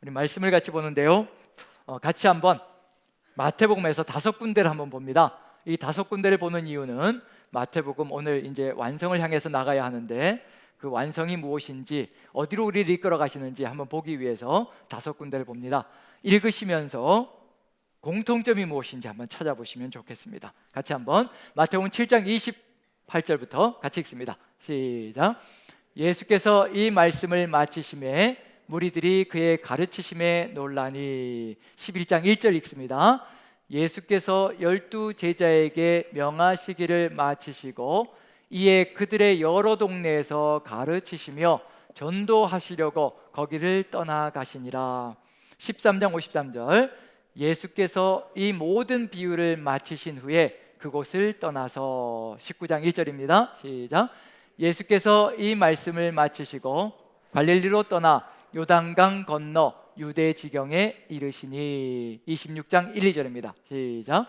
우리 말씀을 같이 보는데요. 같이 한번 마태복음에서 5군데를 한번 봅니다. 이 5군데를 보는 이유는 마태복음 오늘 이제 완성을 향해서 나가야 하는데 그 완성이 무엇인지, 어디로 우리를 이끌어 가시는지 한번 보기 위해서 5군데를 봅니다. 읽으시면서 공통점이 무엇인지 한번 찾아보시면 좋겠습니다. 같이 한번 마태복음 7장 28절부터 같이 읽습니다. 시작. 예수께서 이 말씀을 마치심에 무리들이 그의 가르치심에 놀라니. 11장 1절 읽습니다. 예수께서 12 제자에게 명하시기를 마치시고 이에 그들의 여러 동네에서 가르치시며 전도하시려고 거기를 떠나가시니라. 13장 53절 예수께서 이 모든 비유를 마치신 후에 그곳을 떠나서. 19장 1절입니다. 시작. 예수께서 이 말씀을 마치시고 갈릴리로 떠나 요단강 건너 유대 지경에 이르시니. 26장 1, 2절입니다. 시작.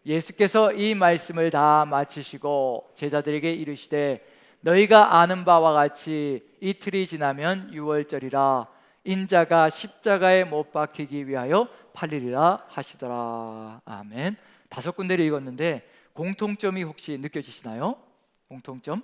예수께서 이 말씀을 다 마치시고 제자들에게 이르시되 너희가 아는 바와 같이 이틀이 지나면 유월절이라. 인자가 십자가에 못 박히기 위하여 팔리리라 하시더라. 아멘. 5군데를 읽었는데 공통점이 혹시 느껴지시나요? 공통점?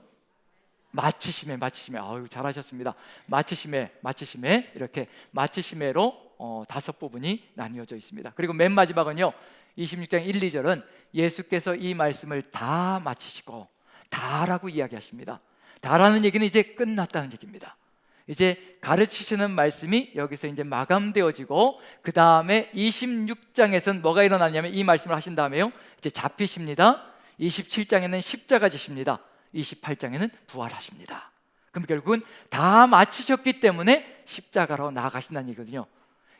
마치심에. 아유, 잘하셨습니다. 마치심에 이렇게 마치심에로 5부분이 나뉘어져 있습니다. 그리고 맨 마지막은요, 26장 1, 2절은 예수께서 이 말씀을 다 마치시고, 다라고 이야기하십니다. 다라는 얘기는 이제 끝났다는 얘기입니다. 이제 가르치시는 말씀이 여기서 이제 마감되어지고, 그 다음에 26장에서는 뭐가 일어나냐면 이 말씀을 하신 다음에요, 이제 잡히십니다. 27장에는 십자가 지십니다. 28장에는 부활하십니다. 그럼 결국은 다 마치셨기 때문에 십자가로 나아가신다는 얘기거든요.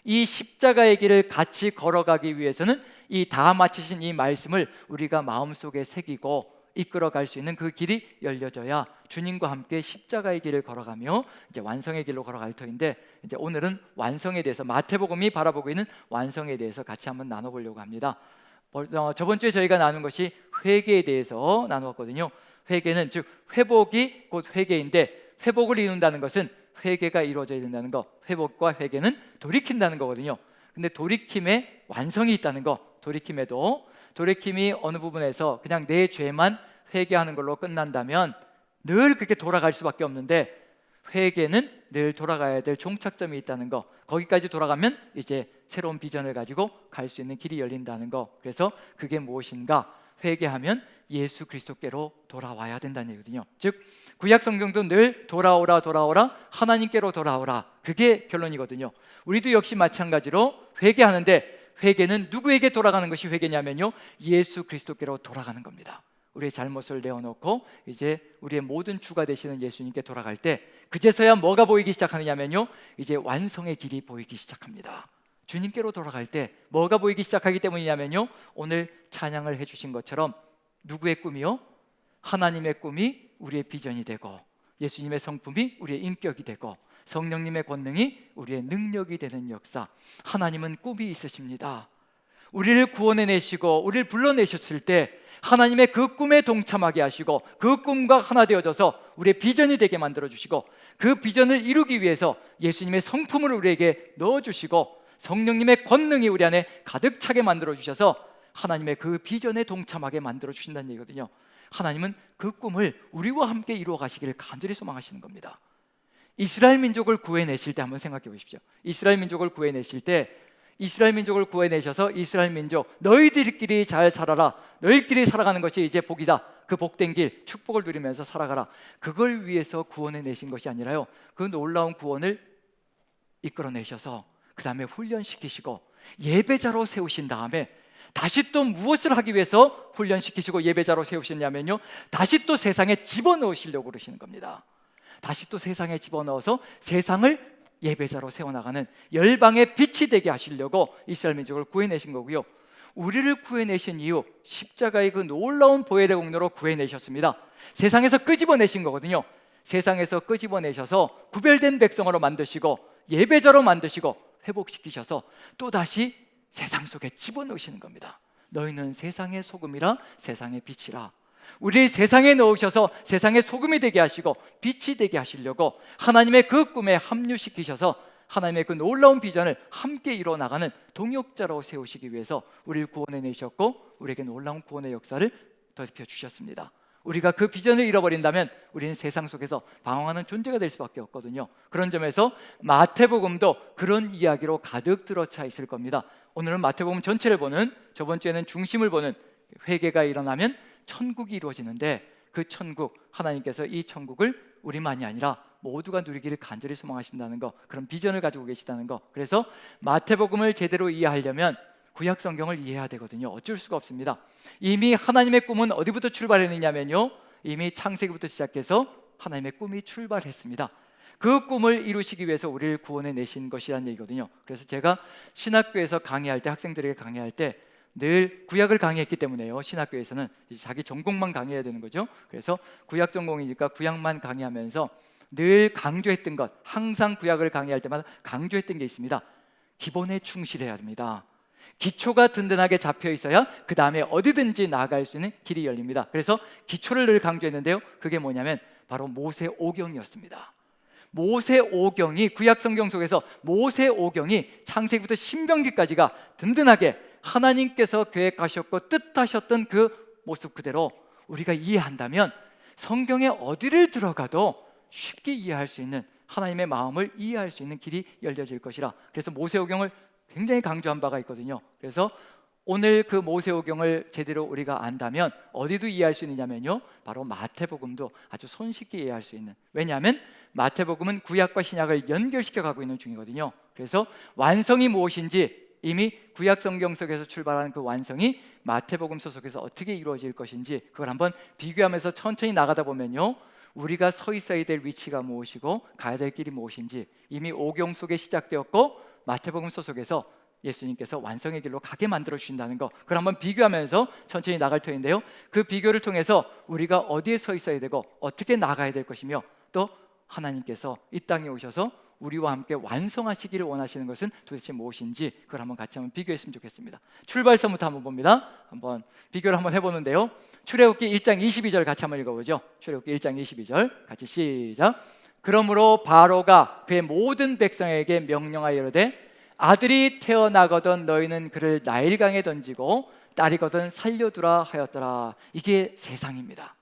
이 십자가의 길을 같이 걸어가기 위해서는 이 다 마치신 이 말씀을 우리가 마음속에 새기고 이끌어갈 수 있는 그 길이 열려져야 주님과 함께 십자가의 길을 걸어가며 이제 완성의 길로 걸어갈 터인데, 이제 오늘은 완성에 대해서, 마태복음이 바라보고 있는 완성에 대해서 같이 한번 나눠보려고 합니다. 저번 주에 저희가 나눈 것이 회개에 대해서 나누었거든요. 회개는 즉 회복이 곧 회개인데, 회복을 이룬다는 것은 회개가 이루어져야 된다는 거, 회복과 회개는 돌이킨다는 거거든요. 근데 돌이킴에 완성이 있다는 거, 돌이킴이 어느 부분에서 그냥 내 죄만 회개하는 걸로 끝난다면 늘 그렇게 돌아갈 수밖에 없는데, 회개는 늘 돌아가야 될 종착점이 있다는 거, 거기까지 돌아가면 이제 새로운 비전을 가지고 갈 수 있는 길이 열린다는 거. 그래서 그게 무엇인가? 회개하면 예수 그리스도께로 돌아와야 된다는 얘기거든요. 즉 구약 성경도 늘 돌아오라 하나님께로 돌아오라, 그게 결론이거든요. 우리도 역시 마찬가지로 회개하는데, 회개는 누구에게 돌아가는 것이 회개냐면요, 예수 그리스도께로 돌아가는 겁니다. 우리의 잘못을 내어놓고 이제 우리의 모든 주가 되시는 예수님께 돌아갈 때, 그제서야 뭐가 보이기 시작하느냐면요, 이제 완성의 길이 보이기 시작합니다. 주님께로 돌아갈 때 뭐가 보이기 시작하기 때문이냐면요, 오늘 찬양을 해주신 것처럼 누구의 꿈이요? 하나님의 꿈이 우리의 비전이 되고, 예수님의 성품이 우리의 인격이 되고, 성령님의 권능이 우리의 능력이 되는 역사. 하나님은 꿈이 있으십니다. 우리를 구원해내시고 우리를 불러내셨을 때 하나님의 그 꿈에 동참하게 하시고, 그 꿈과 하나 되어져서 우리의 비전이 되게 만들어주시고, 그 비전을 이루기 위해서 예수님의 성품을 우리에게 넣어주시고, 성령님의 권능이 우리 안에 가득 차게 만들어주셔서 하나님의 그 비전에 동참하게 만들어주신다는 얘기거든요. 하나님은 그 꿈을 우리와 함께 이루어 가시기를 간절히 소망하시는 겁니다. 이스라엘 민족을 구해내실 때 한번 생각해 보십시오. 이스라엘 민족을 구해내실 때, 이스라엘 민족을 구해내셔서 이스라엘 민족, 너희들끼리 잘 살아라, 너희끼리 살아가는 것이 이제 복이다, 그 복된 길, 축복을 누리면서 살아가라, 그걸 위해서 구원해내신 것이 아니라요, 그 놀라운 구원을 이끌어내셔서 그 다음에 훈련시키시고 예배자로 세우신 다음에 다시 또 무엇을 하기 위해서 훈련시키시고 예배자로 세우셨냐면요, 다시 또 세상에 집어넣으시려고 그러시는 겁니다. 다시 또 세상에 집어넣어서 세상을 예배자로 세워나가는 열방의 빛이 되게 하시려고 이스라엘 민족을 구해내신 거고요, 우리를 구해내신 이유, 십자가의 그 놀라운 보혈의 공로로 구해내셨습니다. 세상에서 끄집어내신 거거든요. 세상에서 끄집어내셔서 구별된 백성으로 만드시고 예배자로 만드시고 회복시키셔서 또다시 세상 속에 집어넣으시는 겁니다. 너희는 세상의 소금이라 세상의 빛이라. 우리를 세상에 넣으셔서 세상의 소금이 되게 하시고 빛이 되게 하시려고 하나님의 그 꿈에 합류시키셔서 하나님의 그 놀라운 비전을 함께 이뤄나가는 동역자로 세우시기 위해서 우리를 구원해 내셨고 우리에게 놀라운 구원의 역사를 더입혀 주셨습니다. 우리가 그 비전을 잃어버린다면 우리는 세상 속에서 방황하는 존재가 될 수밖에 없거든요. 그런 점에서 마태복음도 그런 이야기로 가득 들어차 있을 겁니다. 오늘은 마태복음 전체를 보는, 저번 주에는 중심을 보는, 회개가 일어나면 천국이 이루어지는데 그 천국, 하나님께서 이 천국을 우리만이 아니라 모두가 누리기를 간절히 소망하신다는 거, 그런 비전을 가지고 계시다는 거. 그래서 마태복음을 제대로 이해하려면 구약 성경을 이해해야 되거든요. 어쩔 수가 없습니다. 이미 하나님의 꿈은 어디부터 출발했느냐면요, 이미 창세기부터 시작해서 하나님의 꿈이 출발했습니다. 그 꿈을 이루시기 위해서 우리를 구원해 내신 것이라는 얘기거든요. 그래서 제가 신학교에서 강의할 때, 학생들에게 강의할 때 늘 구약을 강의했기 때문에요. 신학교에서는 이제 자기 전공만 강의해야 되는 거죠. 그래서 구약 전공이니까 구약만 강의하면서 늘 강조했던 것, 항상 구약을 강의할 때마다 강조했던 게 있습니다. 기본에 충실해야 됩니다. 기초가 든든하게 잡혀 있어야 그 다음에 어디든지 나아갈 수 있는 길이 열립니다. 그래서 기초를 늘 강조했는데요, 그게 뭐냐면 바로 모세오경이었습니다. 모세오경이, 구약 성경 속에서 모세오경이 창세기부터 신명기까지가 든든하게 하나님께서 계획하셨고 뜻하셨던 그 모습 그대로 우리가 이해한다면 성경에 어디를 들어가도 쉽게 이해할 수 있는, 하나님의 마음을 이해할 수 있는 길이 열려질 것이라. 그래서 모세오경을 굉장히 강조한 바가 있거든요. 그래서 오늘 그 모세오경을 제대로 우리가 안다면 어디도 이해할 수 있느냐면요, 바로 마태복음도 아주 손쉽게 이해할 수 있는. 왜냐하면 마태복음은 구약과 신약을 연결시켜 가고 있는 중이거든요. 그래서 완성이 무엇인지, 이미 구약 성경 속에서 출발하는 그 완성이 마태복음 속에서 어떻게 이루어질 것인지, 그걸 한번 비교하면서 천천히 나가다 보면요, 우리가 서 있어야 될 위치가 무엇이고 가야 될 길이 무엇인지 이미 오경 속에 시작되었고 마태복음 속에서 예수님께서 완성의 길로 가게 만들어 주신다는 거, 그걸 한번 비교하면서 천천히 나갈 터인데요, 그 비교를 통해서 우리가 어디에 서 있어야 되고 어떻게 나가야 될 것이며, 또 하나님께서 이 땅에 오셔서 우리와 함께 완성하시기를 원하시는 것은 도대체 무엇인지, 그걸 한번 같이 한번 비교했으면 좋겠습니다. 출발선부터 한번 봅니다. 한번 비교를 한번 해보는데요, 출애굽기 1장 22절 같이 한번 읽어보죠. 출애굽기 1장 22절 같이 시작. 그러므로 바로가 그의 모든 백성에게 명령하여 이르되 아들이 태어나거든 너희는 그를 나일강에 던지고 딸이거든 살려두라 하였더라. 이게 세상입니다.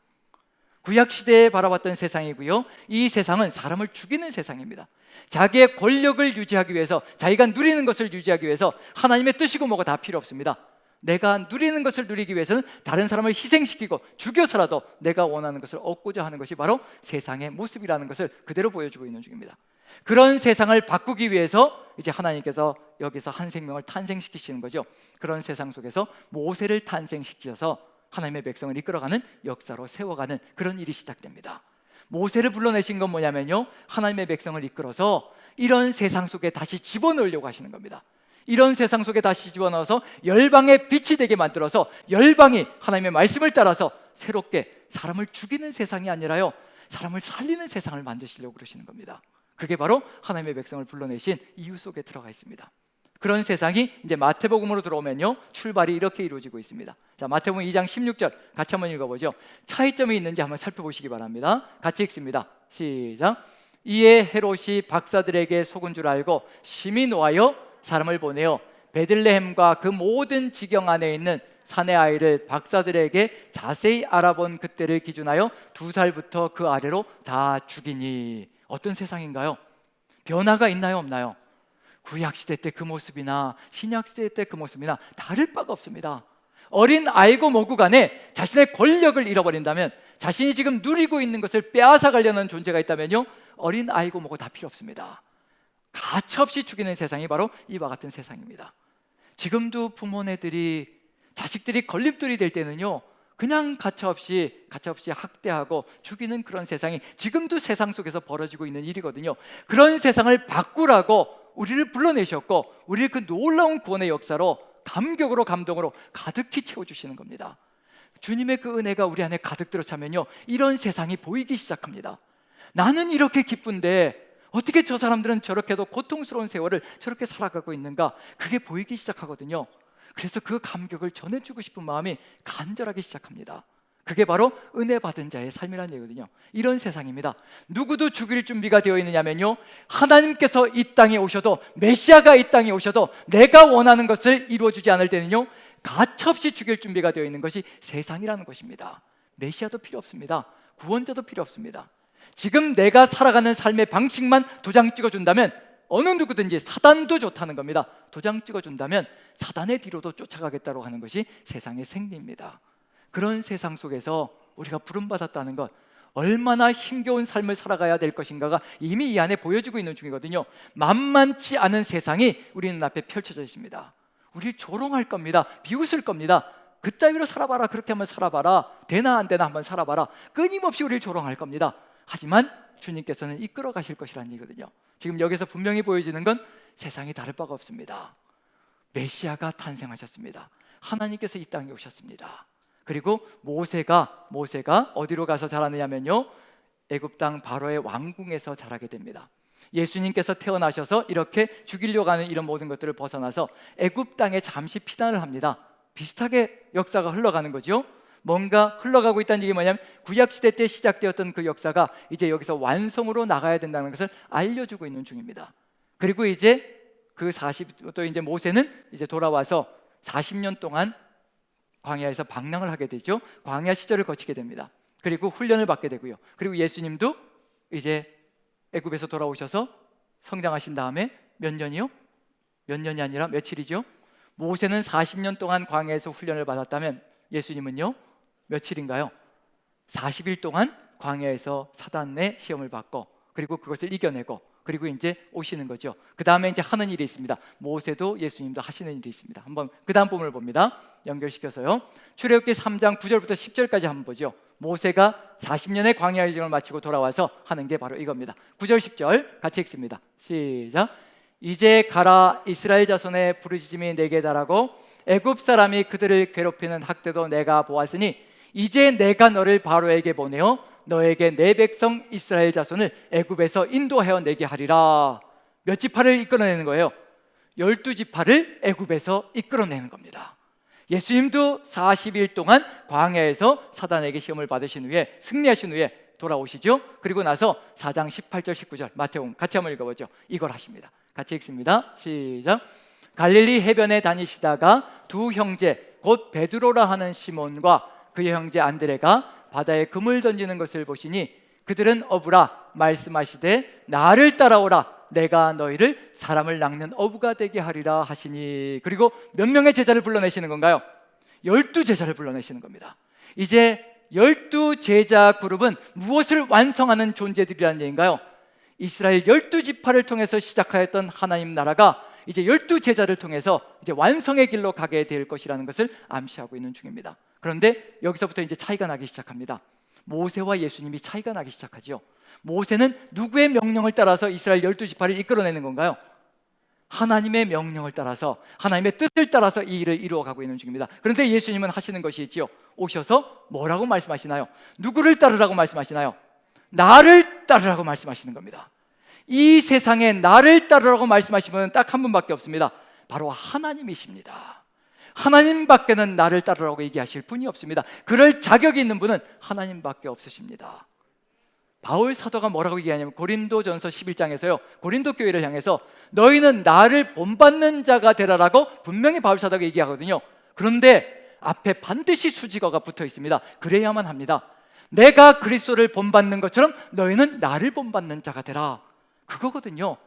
구약시대에 바라봤던 세상이고요, 이 세상은 사람을 죽이는 세상입니다. 자기의 권력을 유지하기 위해서, 자기가 누리는 것을 유지하기 위해서 하나님의 뜻이고 뭐가 다 필요 없습니다. 내가 누리는 것을 누리기 위해서는 다른 사람을 희생시키고 죽여서라도 내가 원하는 것을 얻고자 하는 것이 바로 세상의 모습이라는 것을 그대로 보여주고 있는 중입니다. 그런 세상을 바꾸기 위해서 이제 하나님께서 여기서 한 생명을 탄생시키시는 거죠. 그런 세상 속에서 모세를 탄생시켜서 하나님의 백성을 이끌어가는, 역사로 세워가는 그런 일이 시작됩니다. 모세를 불러내신 건 뭐냐면요, 하나님의 백성을 이끌어서 이런 세상 속에 다시 집어넣으려고 하시는 겁니다. 이런 세상 속에 다시 집어넣어서 열방의 빛이 되게 만들어서 열방이 하나님의 말씀을 따라서 새롭게 사람을 죽이는 세상이 아니라요, 사람을 살리는 세상을 만드시려고 그러시는 겁니다. 그게 바로 하나님의 백성을 불러내신 이유 속에 들어가 있습니다. 그런 세상이 이제 마태복음으로 들어오면요, 출발이 이렇게 이루어지고 있습니다. 자, 마태복음 2장 16절 같이 한번 읽어보죠. 차이점이 있는지 한번 살펴보시기 바랍니다. 같이 읽습니다. 시작. 이에 헤롯이 박사들에게 속은 줄 알고 심히 노하여 사람을 보내어 베들레헴과 그 모든 지경 안에 있는 사내 아이를 박사들에게 자세히 알아본 그때를 기준하여 2살부터 그 아래로 다 죽이니. 어떤 세상인가요? 변화가 있나요, 없나요? 구약시대 때 그 모습이나 신약시대 때 그 모습이나 다를 바가 없습니다. 어린 아이고 뭐고 간에 자신의 권력을 잃어버린다면, 자신이 지금 누리고 있는 것을 빼앗아 가려는 존재가 있다면요, 어린 아이고 뭐고 다 필요 없습니다. 가차없이 죽이는 세상이 바로 이와 같은 세상입니다. 지금도 부모네들이, 자식들이 걸림돌이 될 때는요, 그냥 가차없이 학대하고 죽이는 그런 세상이 지금도 세상 속에서 벌어지고 있는 일이거든요. 그런 세상을 바꾸라고 우리를 불러내셨고, 우리를 그 놀라운 구원의 역사로 감격으로 감동으로 가득히 채워주시는 겁니다. 주님의 그 은혜가 우리 안에 가득 들어차면요, 이런 세상이 보이기 시작합니다. 나는 이렇게 기쁜데 어떻게 저 사람들은 저렇게도 고통스러운 세월을 저렇게 살아가고 있는가, 그게 보이기 시작하거든요. 그래서 그 감격을 전해주고 싶은 마음이 간절하기 시작합니다. 그게 바로 은혜 받은 자의 삶이라는 얘기거든요. 이런 세상입니다. 누구도 죽일 준비가 되어 있느냐면요, 하나님께서 이 땅에 오셔도, 메시아가 이 땅에 오셔도 내가 원하는 것을 이루어주지 않을 때는요, 가차없이 죽일 준비가 되어 있는 것이 세상이라는 것입니다. 메시아도 필요 없습니다. 구원자도 필요 없습니다. 지금 내가 살아가는 삶의 방식만 도장 찍어준다면 어느 누구든지, 사단도 좋다는 겁니다. 도장 찍어준다면 사단의 뒤로도 쫓아가겠다고 하는 것이 세상의 생리입니다. 그런 세상 속에서 우리가 부름받았다는 것, 얼마나 힘겨운 삶을 살아가야 될 것인가가 이미 이 안에 보여지고 있는 중이거든요. 만만치 않은 세상이 우리 눈앞에 펼쳐져 있습니다. 우리를 조롱할 겁니다. 비웃을 겁니다. 그따위로 살아봐라, 그렇게 한번 살아봐라, 되나 안 되나 한번 살아봐라, 끊임없이 우리를 조롱할 겁니다. 하지만 주님께서는 이끌어 가실 것이라는 얘기거든요. 지금 여기서 분명히 보여지는 건 세상이 다를 바가 없습니다. 메시아가 탄생하셨습니다. 하나님께서 이 땅에 오셨습니다. 그리고 모세가 어디로 가서 자라느냐면요, 애굽 땅 바로의 왕궁에서 자라게 됩니다. 예수님께서 태어나셔서 이렇게 죽이려고 하는 이런 모든 것들을 벗어나서 애굽 땅에 잠시 피난을 합니다. 비슷하게 역사가 흘러가는 거죠. 뭔가 흘러가고 있다는 얘기 뭐냐면, 구약시대 때 시작되었던 그 역사가 이제 여기서 완성으로 나가야 된다는 것을 알려주고 있는 중입니다. 그리고 이제 또 이제 모세는 이제 돌아와서 40년 동안 광야에서 방랑을 하게 되죠. 광야 시절을 거치게 됩니다. 그리고 훈련을 받게 되고요. 그리고 예수님도 이제 애굽에서 돌아오셔서 성장하신 다음에 몇 년이요? 몇 년이 아니라 며칠이죠? 모세는 40년 동안 광야에서 훈련을 받았다면 예수님은요? 며칠인가요? 40일 동안 광야에서 사단의 시험을 받고, 그리고 그것을 이겨내고, 그리고 이제 오시는 거죠. 그 다음에 이제 하는 일이 있습니다. 모세도 예수님도 하시는 일이 있습니다. 한번 그 다음 부분을 봅니다. 연결시켜서요. 출애굽기 3장 9절부터 10절까지 한번 보죠. 모세가 40년의 광야의 여정을 마치고 돌아와서 하는 게 바로 이겁니다. 9절 10절 같이 읽습니다. 시작. 이제 가라, 이스라엘 자손의 부르짖음이 내게 달하고 애굽 사람이 그들을 괴롭히는 학대도 내가 보았으니 이제 내가 너를 바로에게 보내어 너에게 내 백성 이스라엘 자손을 애굽에서 인도하여 내게 하리라. 몇 지파를 이끌어내는 거예요? 12지파를 애굽에서 이끌어내는 겁니다. 예수님도 40일 동안 광야에서 사단에게 시험을 받으신 후에, 승리하신 후에 돌아오시죠. 그리고 나서 4장 18절 19절 마태복음 같이 한번 읽어보죠. 이걸 하십니다. 같이 읽습니다. 시작. 갈릴리 해변에 다니시다가 두 형제 곧 베드로라 하는 시몬과 그의 형제 안드레가 바다에 금을 던지는 것을 보시니 그들은 어부라 말씀하시되 나를 따라오라, 내가 너희를 사람을 낚는 어부가 되게 하리라 하시니. 그리고 몇 명의 제자를 불러내시는 건가요? 12제자를 불러내시는 겁니다. 이제 12제자 그룹은 무엇을 완성하는 존재들이라는 얘기인가요? 이스라엘 12지파를 통해서 시작하였던 하나님 나라가 이제 12제자를 통해서 이제 완성의 길로 가게 될 것이라는 것을 암시하고 있는 중입니다. 그런데 여기서부터 이제 차이가 나기 시작합니다. 모세와 예수님이 차이가 나기 시작하죠. 모세는 누구의 명령을 따라서 이스라엘 12지파를 이끌어내는 건가요? 하나님의 명령을 따라서, 하나님의 뜻을 따라서 이 일을 이루어가고 있는 중입니다. 그런데 예수님은 하시는 것이 있지요. 오셔서 뭐라고 말씀하시나요? 누구를 따르라고 말씀하시나요? 나를 따르라고 말씀하시는 겁니다. 이 세상에 나를 따르라고 말씀하시면 딱 한 분밖에 없습니다. 바로 하나님이십니다. 하나님밖에는 나를 따르라고 얘기하실 분이 없습니다. 그럴 자격이 있는 분은 하나님밖에 없으십니다. 바울 사도가 뭐라고 얘기하냐면 고린도전서 11장에서요, 고린도 교회를 향해서 너희는 나를 본받는 자가 되라라고 분명히 바울 사도가 얘기하거든요. 그런데 앞에 반드시 수식어가 붙어 있습니다. 그래야만 합니다. 내가 그리스도를 본받는 것처럼 너희는 나를 본받는 자가 되라, 그거거든요.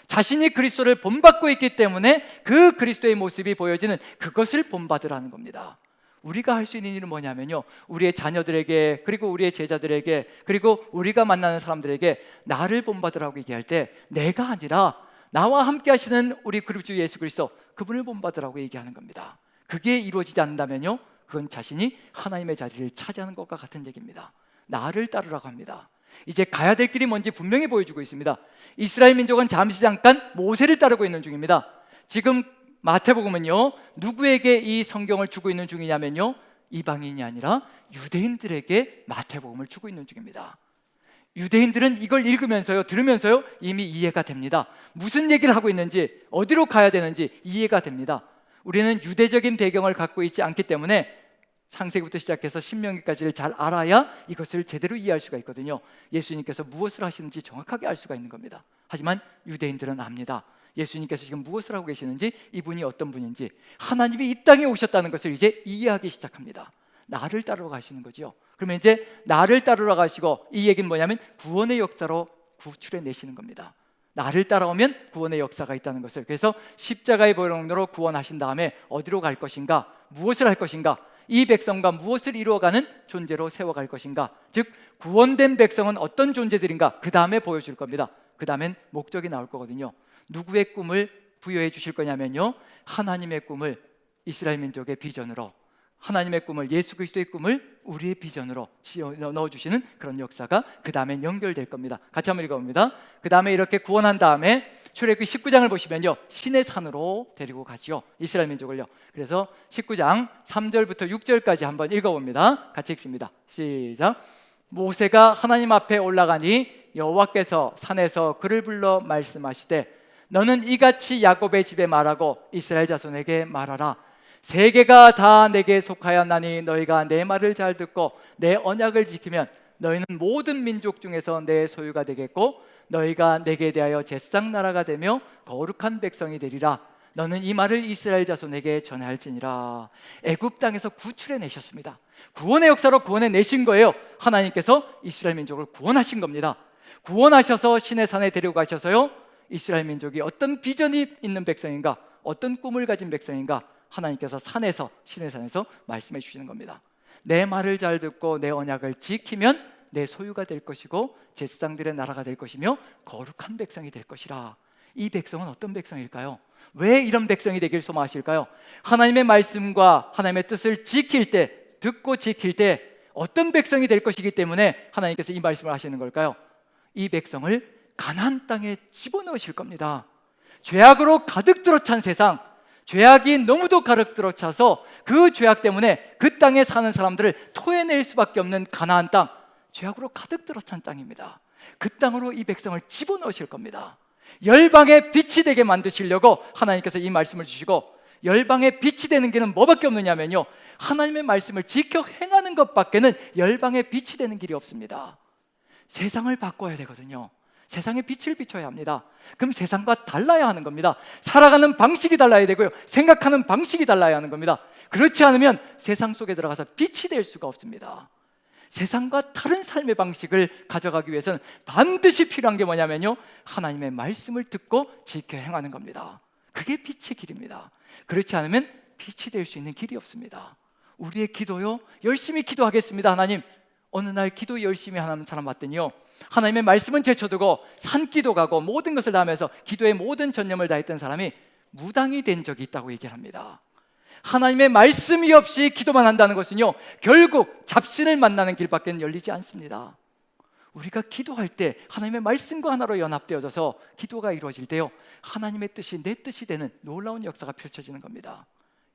자신이 그리스도를 본받고 있기 때문에 그 그리스도의 모습이 보여지는 그것을 본받으라는 겁니다. 우리가 할 수 있는 일은 뭐냐면요, 우리의 자녀들에게, 그리고 우리의 제자들에게, 그리고 우리가 만나는 사람들에게 나를 본받으라고 얘기할 때 내가 아니라 나와 함께 하시는 우리 그리스도 예수 그리스도, 그분을 본받으라고 얘기하는 겁니다. 그게 이루어지지 않는다면요, 그건 자신이 하나님의 자리를 차지하는 것과 같은 얘기입니다. 나를 따르라고 합니다. 이제 가야 될 길이 뭔지 분명히 보여주고 있습니다. 이스라엘 민족은 잠시 잠깐 모세를 따르고 있는 중입니다. 지금 마태복음은요, 누구에게 이 성경을 주고 있는 중이냐면요, 이방인이 아니라 유대인들에게 마태복음을 주고 있는 중입니다. 유대인들은 이걸 읽으면서요, 들으면서요, 이미 이해가 됩니다. 무슨 얘기를 하고 있는지, 어디로 가야 되는지 이해가 됩니다. 우리는 유대적인 배경을 갖고 있지 않기 때문에 창세기부터 시작해서 신명기까지를 잘 알아야 이것을 제대로 이해할 수가 있거든요. 예수님께서 무엇을 하시는지 정확하게 알 수가 있는 겁니다. 하지만 유대인들은 압니다. 예수님께서 지금 무엇을 하고 계시는지, 이분이 어떤 분인지, 하나님이 이 땅에 오셨다는 것을 이제 이해하기 시작합니다. 나를 따르러 가시는 거죠. 그러면 이제 나를 따르러 가시고, 이 얘기는 뭐냐면 구원의 역사로 구출해 내시는 겁니다. 나를 따라오면 구원의 역사가 있다는 것을. 그래서 십자가의 보혈로 구원하신 다음에 어디로 갈 것인가, 무엇을 할 것인가, 이 백성과 무엇을 이루어가는 존재로 세워갈 것인가, 즉 구원된 백성은 어떤 존재들인가, 그 다음에 보여줄 겁니다. 그 다음엔 목적이 나올 거거든요. 누구의 꿈을 부여해 주실 거냐면요, 하나님의 꿈을 이스라엘 민족의 비전으로, 하나님의 꿈을, 예수 그리스도의 꿈을 우리의 비전으로 넣어주시는 그런 역사가 그 다음엔 연결될 겁니다. 같이 한번 읽어봅니다. 그 다음에 이렇게 구원한 다음에 출애굽기 19장을 보시면요, 신의 산으로 데리고 가지요, 이스라엘 민족을요. 그래서 19장 3절부터 6절까지 한번 읽어봅니다. 같이 읽습니다. 시작. 모세가 하나님 앞에 올라가니 여호와께서 산에서 그를 불러 말씀하시되, 너는 이같이 야곱의 집에 말하고 이스라엘 자손에게 말하라. 세계가 다 내게 속하였나니 너희가 내 말을 잘 듣고 내 언약을 지키면 너희는 모든 민족 중에서 내 소유가 되겠고, 너희가 내게 대하여 제상 나라가 되며 거룩한 백성이 되리라. 너는 이 말을 이스라엘 자손에게 전할지니라. 애굽 땅에서 구출해 내셨습니다. 구원의 역사로 구원해 내신 거예요. 하나님께서 이스라엘 민족을 구원하신 겁니다. 구원하셔서 신의 산에 데리고 가셔서요, 이스라엘 민족이 어떤 비전이 있는 백성인가, 어떤 꿈을 가진 백성인가, 하나님께서 산에서, 신의 산에서 말씀해 주시는 겁니다. 내 말을 잘 듣고 내 언약을 지키면 내 소유가 될 것이고 제사장들의 나라가 될 것이며 거룩한 백성이 될 것이라. 이 백성은 어떤 백성일까요? 왜 이런 백성이 되길 소망하실까요? 하나님의 말씀과 하나님의 뜻을 지킬 때, 듣고 지킬 때 어떤 백성이 될 것이기 때문에 하나님께서 이 말씀을 하시는 걸까요? 이 백성을 가나안 땅에 집어넣으실 겁니다. 죄악으로 가득 들어찬 세상, 죄악이 너무도 가득 들어차서 그 죄악 때문에 그 땅에 사는 사람들을 토해낼 수밖에 없는 가나안 땅, 죄악으로 가득 들어찬 땅입니다. 그 땅으로 이 백성을 집어넣으실 겁니다. 열방의 빛이 되게 만드시려고 하나님께서 이 말씀을 주시고, 열방의 빛이 되는 길은 뭐밖에 없느냐면요, 하나님의 말씀을 지켜 행하는 것밖에는 열방의 빛이 되는 길이 없습니다. 세상을 바꿔야 되거든요. 세상에 빛을 비춰야 합니다. 그럼 세상과 달라야 하는 겁니다. 살아가는 방식이 달라야 되고요, 생각하는 방식이 달라야 하는 겁니다. 그렇지 않으면 세상 속에 들어가서 빛이 될 수가 없습니다. 세상과 다른 삶의 방식을 가져가기 위해서는 반드시 필요한 게 뭐냐면요, 하나님의 말씀을 듣고 지켜 행하는 겁니다. 그게 빛의 길입니다. 그렇지 않으면 빛이 될 수 있는 길이 없습니다. 우리의 기도요, 열심히 기도하겠습니다. 하나님, 어느 날 기도 열심히 하는 사람 봤더니요, 하나님의 말씀은 제쳐두고 산기도 가고 모든 것을 다 하면서 기도에 모든 전념을 다했던 사람이 무당이 된 적이 있다고 얘기를 합니다. 하나님의 말씀이 없이 기도만 한다는 것은요, 결국 잡신을 만나는 길밖에 열리지 않습니다. 우리가 기도할 때 하나님의 말씀과 하나로 연합되어져서 기도가 이루어질 때요, 하나님의 뜻이 내 뜻이 되는 놀라운 역사가 펼쳐지는 겁니다.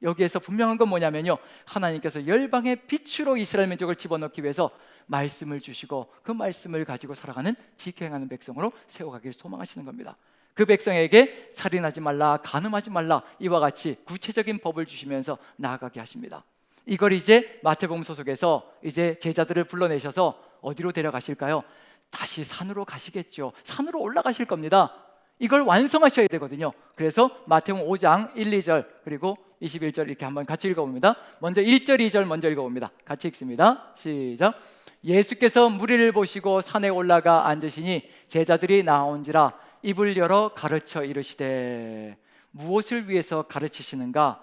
여기에서 분명한 건 뭐냐면요, 하나님께서 열방의 빛으로 이스라엘 민족을 집어넣기 위해서 말씀을 주시고 그 말씀을 가지고 살아가는, 지켜 행하는 백성으로 세워가기를 소망하시는 겁니다. 그 백성에게 살인하지 말라, 간음하지 말라, 이와 같이 구체적인 법을 주시면서 나아가게 하십니다. 이걸 이제 마태복음 소속에서 이제 제자들을 불러내셔서 어디로 데려가실까요? 다시 산으로 가시겠죠. 산으로 올라가실 겁니다. 이걸 완성하셔야 되거든요. 그래서 마태복음 5장 1, 2절 그리고 21절 이렇게 한번 같이 읽어봅니다. 먼저 1절, 2절 먼저 읽어봅니다. 같이 읽습니다. 시작. 예수께서 무리를 보시고 산에 올라가 앉으시니 제자들이 나온지라 입을 열어 가르쳐 이르시되. 무엇을 위해서 가르치시는가?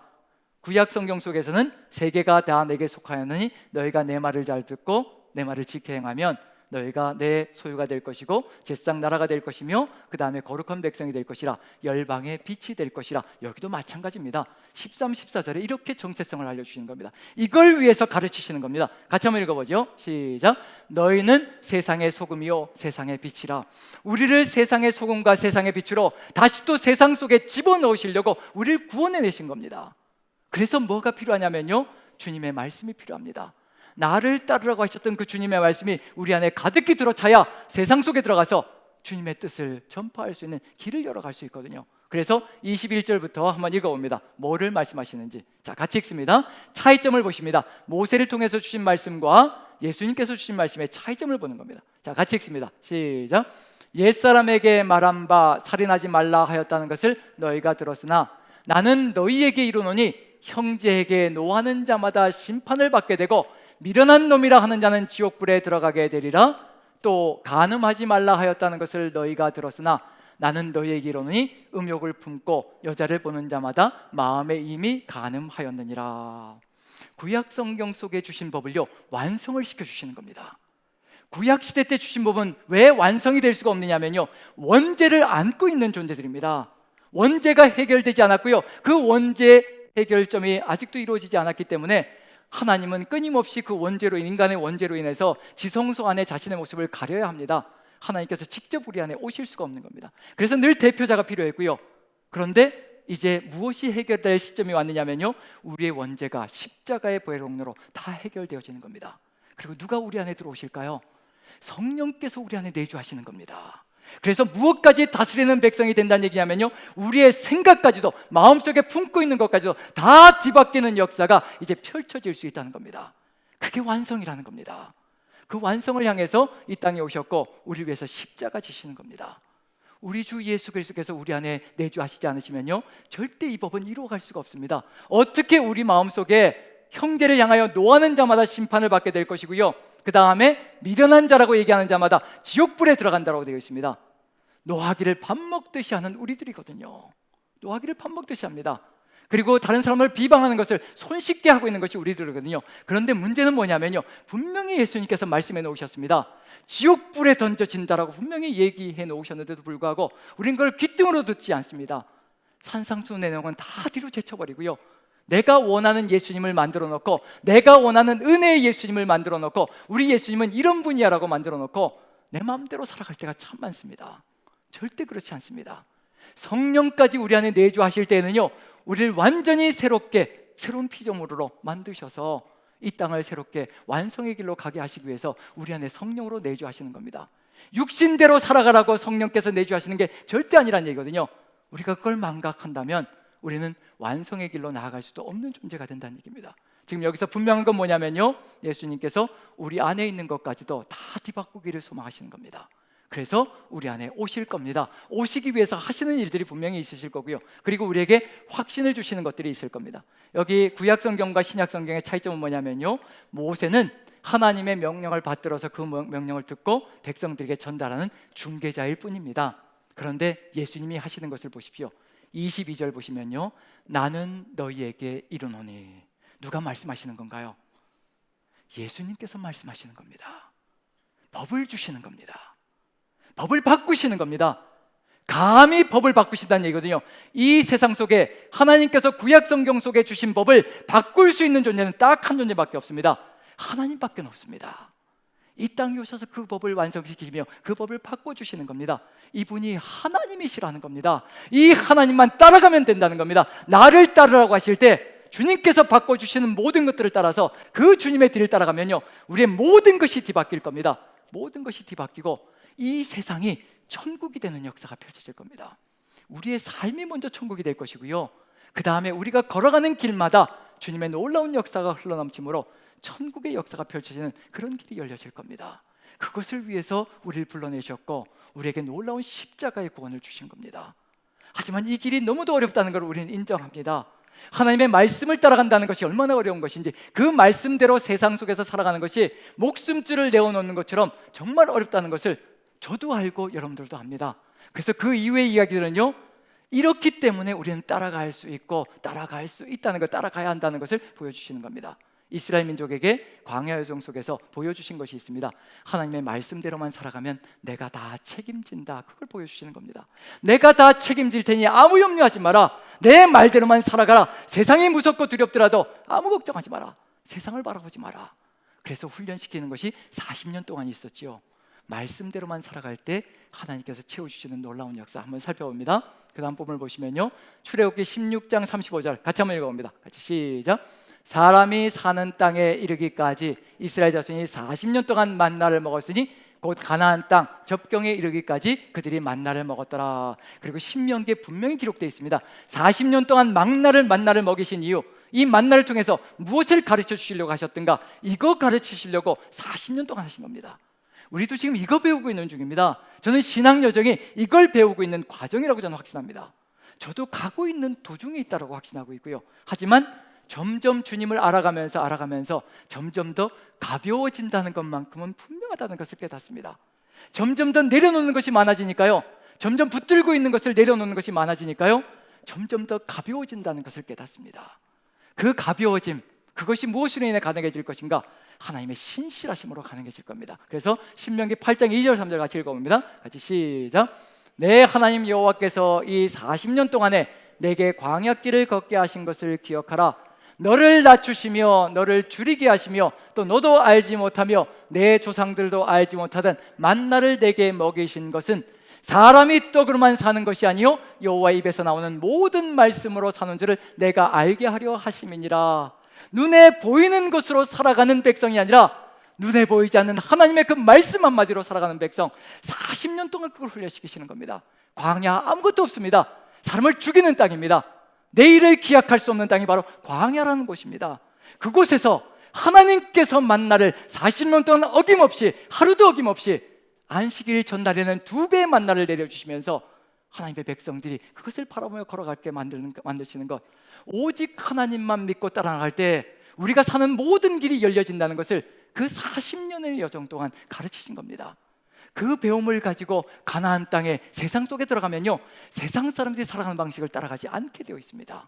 구약 성경 속에서는 세계가 다 내게 속하였느니 너희가 내 말을 잘 듣고 내 말을 지켜 행하면 너희가 내 소유가 될 것이고 제상 나라가 될 것이며 그 다음에 거룩한 백성이 될 것이라, 열방의 빛이 될 것이라. 여기도 마찬가지입니다. 13, 14절에 이렇게 정체성을 알려주시는 겁니다. 이걸 위해서 가르치시는 겁니다. 같이 한번 읽어보죠. 시작. 너희는 세상의 소금이요 세상의 빛이라. 우리를 세상의 소금과 세상의 빛으로 다시 또 세상 속에 집어넣으시려고 우리를 구원해내신 겁니다. 그래서 뭐가 필요하냐면요, 주님의 말씀이 필요합니다. 나를 따르라고 하셨던 그 주님의 말씀이 우리 안에 가득히 들어차야 세상 속에 들어가서 주님의 뜻을 전파할 수 있는 길을 열어갈 수 있거든요. 그래서 21절부터 한번 읽어봅니다. 뭐를 말씀하시는지. 자, 같이 읽습니다. 차이점을 보십니다. 모세를 통해서 주신 말씀과 예수님께서 주신 말씀의 차이점을 보는 겁니다. 자, 같이 읽습니다. 시작. 옛사람에게 말한 바 살인하지 말라 하였다는 것을 너희가 들었으나 나는 너희에게 이르노니 형제에게 노하는 자마다 심판을 받게 되고 미련한 놈이라 하는 자는 지옥불에 들어가게 되리라. 또 간음하지 말라 하였다는 것을 너희가 들었으나 나는 너희에게 이르노니 음욕을 품고 여자를 보는 자마다 마음에 이미 간음하였느니라. 구약 성경 속에 주신 법을요, 완성을 시켜주시는 겁니다. 구약 시대 때 주신 법은 왜 완성이 될 수가 없느냐면요, 원죄를 안고 있는 존재들입니다. 원죄가 해결되지 않았고요, 그 원죄 해결점이 아직도 이루어지지 않았기 때문에 하나님은 끊임없이 그 원죄로, 인간의 원죄로 인해서 지성소 안에 자신의 모습을 가려야 합니다. 하나님께서 직접 우리 안에 오실 수가 없는 겁니다. 그래서 늘 대표자가 필요했고요. 그런데 이제 무엇이 해결될 시점이 왔느냐면요, 우리의 원죄가 십자가의 보혈로 다 해결되어지는 겁니다. 그리고 누가 우리 안에 들어오실까요? 성령께서 우리 안에 내주하시는 겁니다. 그래서 무엇까지 다스리는 백성이 된다는 얘기냐면요, 우리의 생각까지도, 마음속에 품고 있는 것까지도 다 뒤바뀌는 역사가 이제 펼쳐질 수 있다는 겁니다. 그게 완성이라는 겁니다. 그 완성을 향해서 이 땅에 오셨고 우리를 위해서 십자가 지시는 겁니다. 우리 주 예수 그리스도께서 우리 안에 내주하시지 않으시면요, 절대 이 법은 이루어갈 수가 없습니다. 어떻게 우리 마음속에 형제를 향하여 노하는 자마다 심판을 받게 될 것이고요, 그 다음에 미련한 자라고 얘기하는 자마다 지옥불에 들어간다고 되어 있습니다. 노하기를 밥 먹듯이 하는 우리들이거든요. 노하기를 밥 먹듯이 합니다. 그리고 다른 사람을 비방하는 것을 손쉽게 하고 있는 것이 우리들이거든요. 그런데 문제는 뭐냐면요, 분명히 예수님께서 말씀해 놓으셨습니다. 지옥불에 던져진다라고 분명히 얘기해 놓으셨는데도 불구하고 우리는 그걸 귀등으로 듣지 않습니다. 산상수 내용은 다 뒤로 제쳐버리고요, 내가 원하는 예수님을 만들어 놓고, 내가 원하는 은혜의 예수님을 만들어 놓고, 우리 예수님은 이런 분이야 라고 만들어 놓고 내 마음대로 살아갈 때가 참 많습니다. 절대 그렇지 않습니다. 성령까지 우리 안에 내주하실 때는요, 우리를 완전히 새롭게, 새로운 피조물로 만드셔서 이 땅을 새롭게 완성의 길로 가게 하시기 위해서 우리 안에 성령으로 내주하시는 겁니다. 육신대로 살아가라고 성령께서 내주하시는 게 절대 아니란 얘기거든요. 우리가 그걸 망각한다면 우리는 완성의 길로 나아갈 수도 없는 존재가 된다는 얘기입니다. 지금 여기서 분명한 건 뭐냐면요, 예수님께서 우리 안에 있는 것까지도 다 뒤바꾸기를 소망하시는 겁니다. 그래서 우리 안에 오실 겁니다. 오시기 위해서 하시는 일들이 분명히 있으실 거고요, 그리고 우리에게 확신을 주시는 것들이 있을 겁니다. 여기 구약성경과 신약성경의 차이점은 뭐냐면요, 모세는 하나님의 명령을 받들어서 그 명령을 듣고 백성들에게 전달하는 중개자일 뿐입니다. 그런데 예수님이 하시는 것을 보십시오. 22절 보시면요, 나는 너희에게 이르노니. 누가 말씀하시는 건가요? 예수님께서 말씀하시는 겁니다. 법을 주시는 겁니다. 법을 바꾸시는 겁니다. 감히 법을 바꾸시다는 얘기거든요. 이 세상 속에 하나님께서 구약 성경 속에 주신 법을 바꿀 수 있는 존재는 딱 한 존재밖에 없습니다. 하나님밖에 없습니다. 이 땅에 오셔서 그 법을 완성시키시며 그 법을 바꿔주시는 겁니다. 이분이 하나님이시라는 겁니다. 이 하나님만 따라가면 된다는 겁니다. 나를 따르라고 하실 때 주님께서 바꿔주시는 모든 것들을 따라서 그 주님의 뒤를 따라가면요, 우리의 모든 것이 뒤바뀔 겁니다. 모든 것이 뒤바뀌고 이 세상이 천국이 되는 역사가 펼쳐질 겁니다. 우리의 삶이 먼저 천국이 될 것이고요, 그 다음에 우리가 걸어가는 길마다 주님의 놀라운 역사가 흘러넘치므로 천국의 역사가 펼쳐지는 그런 길이 열려질 겁니다. 그것을 위해서 우리를 불러내셨고 우리에게 놀라운 십자가의 구원을 주신 겁니다. 하지만 이 길이 너무도 어렵다는 걸 우리는 인정합니다. 하나님의 말씀을 따라간다는 것이 얼마나 어려운 것인지, 그 말씀대로 세상 속에서 살아가는 것이 목숨줄을 내어놓는 것처럼 정말 어렵다는 것을 저도 알고 여러분들도 압니다. 그래서 그 이후의 이야기들은요, 이렇기 때문에 우리는 따라갈 수 있고 따라갈 수 있다는 것, 따라가야 한다는 것을 보여주시는 겁니다. 이스라엘 민족에게 광야 여정 속에서 보여주신 것이 있습니다. 하나님의 말씀대로만 살아가면 내가 다 책임진다, 그걸 보여주시는 겁니다. 내가 다 책임질 테니 아무 염려하지 마라. 내 말대로만 살아가라. 세상이 무섭고 두렵더라도 아무 걱정하지 마라. 세상을 바라보지 마라. 그래서 훈련시키는 것이 40년 동안 있었지요. 말씀대로만 살아갈 때 하나님께서 채워주시는 놀라운 역사 한번 살펴봅니다. 그 다음 부분을 보시면요, 출애굽기 16장 35절 같이 한번 읽어봅니다. 같이 시작. 사람이 사는 땅에 이르기까지 이스라엘 자손이 40년 동안 만나를 먹었으니 곧 가나안 땅 접경에 이르기까지 그들이 만나를 먹었더라. 그리고 신명기에 분명히 기록되어 있습니다. 40년 동안 만나를 먹이신 이유, 이 만나를 통해서 무엇을 가르쳐 주시려고 하셨던가? 이거 가르치시려고 40년 동안 하신 겁니다. 우리도 지금 이거 배우고 있는 중입니다. 저는 신앙 여정이 이걸 배우고 있는 과정이라고 저는 확신합니다. 저도 가고 있는 도중에 있다고 확신하고 있고요. 하지만 점점 주님을 알아가면서 점점 더 가벼워진다는 것만큼은 분명하다는 것을 깨닫습니다. 점점 더 내려놓는 것이 많아지니까요, 점점 붙들고 있는 것을 내려놓는 것이 많아지니까요, 점점 더 가벼워진다는 것을 깨닫습니다. 그 가벼워짐, 그것이 무엇으로 인해 가능해질 것인가? 하나님의 신실하심으로 가능해질 겁니다. 그래서 신명기 8장 2절 3절 같이 읽어봅니다. 같이 시작. 내 하나님 여호와께서 이 40년 동안에 내게 광야길을 걷게 하신 것을 기억하라. 너를 낮추시며 너를 줄이게 하시며 또 너도 알지 못하며 내 조상들도 알지 못하던 만나를 내게 먹이신 것은 사람이 떡으로만 사는 것이 아니요 여호와 입에서 나오는 모든 말씀으로 사는 줄을 내가 알게 하려 하심이니라. 눈에 보이는 것으로 살아가는 백성이 아니라 눈에 보이지 않는 하나님의 그 말씀 한마디로 살아가는 백성, 40년 동안 그걸 훈련시키시는 겁니다. 광야 아무것도 없습니다. 사람을 죽이는 땅입니다. 내일을 기약할 수 없는 땅이 바로 광야라는 곳입니다. 그곳에서 하나님께서 만나를 40년 동안 어김없이, 하루도 어김없이 안식일 전날에는 2배의 만나를 내려주시면서 하나님의 백성들이 그것을 바라보며 걸어갈게 만드시는 것, 오직 하나님만 믿고 따라나갈 때 우리가 사는 모든 길이 열려진다는 것을 그 40년의 여정 동안 가르치신 겁니다. 그 배움을 가지고 가나안 땅에 세상 속에 들어가면요, 세상 사람들이 살아가는 방식을 따라가지 않게 되어 있습니다.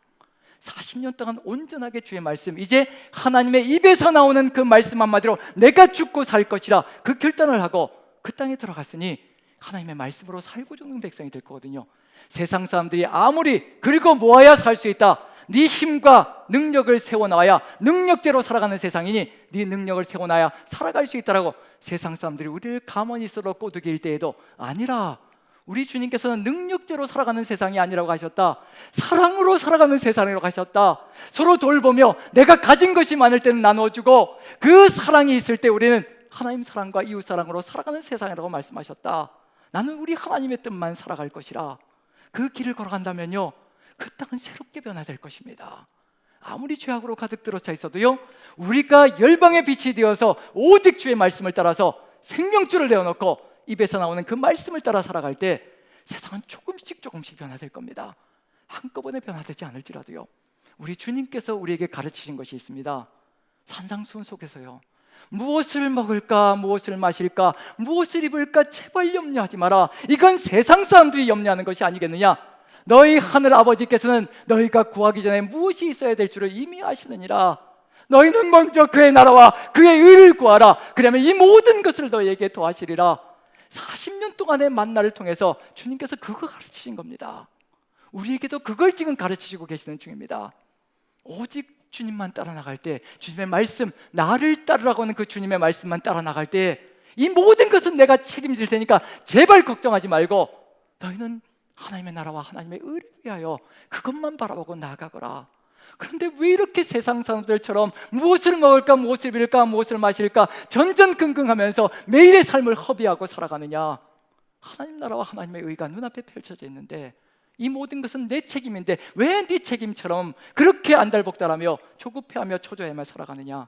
40년 동안 온전하게 주의 말씀, 이제 하나님의 입에서 나오는 그 말씀 한마디로 내가 죽고 살 것이라 그 결단을 하고 그 땅에 들어갔으니 하나님의 말씀으로 살고 죽는 백성이 될 거거든요. 세상 사람들이 아무리 긁어 모아야 살 수 있다, 네 힘과 능력을 세워놔야 능력대로 살아가는 세상이니 네 능력을 세워놔야 살아갈 수 있다라고 세상 사람들이 우리를 가만히 있어도 꼬드길 때에도 아니라, 우리 주님께서는 능력대로 살아가는 세상이 아니라고 하셨다. 사랑으로 살아가는 세상이라고 하셨다. 서로 돌보며 내가 가진 것이 많을 때는 나눠주고 그 사랑이 있을 때 우리는 하나님 사랑과 이웃 사랑으로 살아가는 세상이라고 말씀하셨다. 나는 우리 하나님의 뜻만 살아갈 것이라. 그 길을 걸어간다면요, 그 땅은 새롭게 변화될 것입니다. 아무리 죄악으로 가득 들어차 있어도요, 우리가 열방의 빛이 되어서 오직 주의 말씀을 따라서 생명줄을 내어놓고 입에서 나오는 그 말씀을 따라 살아갈 때 세상은 조금씩 변화될 겁니다. 한꺼번에 변화되지 않을지라도요, 우리 주님께서 우리에게 가르치신 것이 있습니다. 산상수훈 속에서요, 무엇을 먹을까, 무엇을 마실까, 무엇을 입을까 제발 염려하지 마라. 이건 세상 사람들이 염려하는 것이 아니겠느냐. 너희 하늘 아버지께서는 너희가 구하기 전에 무엇이 있어야 될 줄을 이미 아시느니라. 너희는 먼저 그의 나라와 그의 의를 구하라. 그러면 이 모든 것을 너희에게 더하시리라. 40년 동안의 만나를 통해서 주님께서 그거 가르치신 겁니다. 우리에게도 그걸 지금 가르치시고 계시는 중입니다. 오직 주님만 따라 나갈 때, 주님의 말씀, 나를 따르라고 하는 그 주님의 말씀만 따라 나갈 때 이 모든 것은 내가 책임질 테니까 제발 걱정하지 말고 너희는 하나님의 나라와 하나님의 의를 위하여 그것만 바라보고 나아가거라. 그런데 왜 이렇게 세상 사람들처럼 무엇을 먹을까, 무엇을 입을까, 무엇을 마실까 전전긍긍하면서 매일의 삶을 허비하고 살아가느냐. 하나님 나라와 하나님의 의가 눈앞에 펼쳐져 있는데 이 모든 것은 내 책임인데 왜 네 책임처럼 그렇게 안달복달하며 조급해하며 초조해하며 살아가느냐.